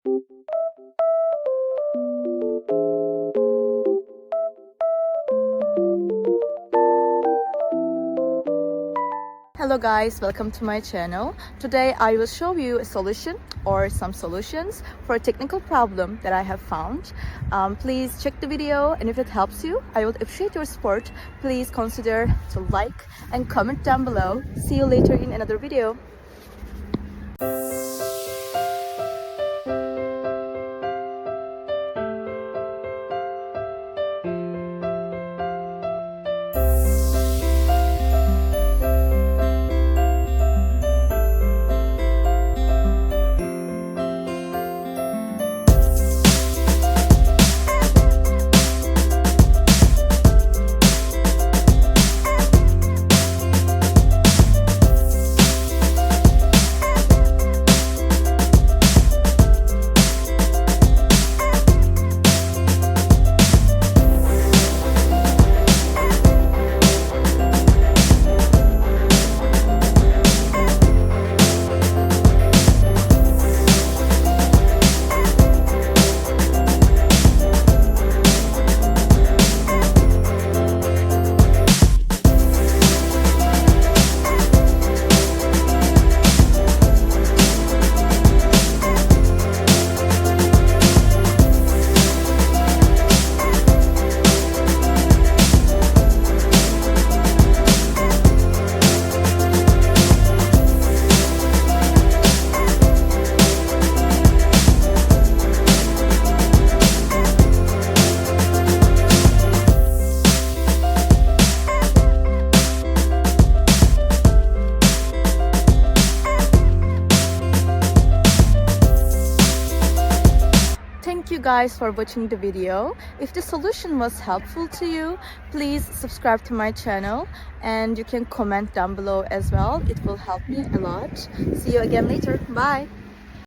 Hello guys, welcome to my channel. Today I will show you a solution or some solutions for a technical problem that I have found. Please check the video, and if it helps you, I would appreciate your support. Please consider to like and comment down below. See you later in another video. Thank you guys for watching the video. If the solution was helpful to you, please subscribe to my channel, and you can comment down below as well. It will help me a lot. See you again later. Bye.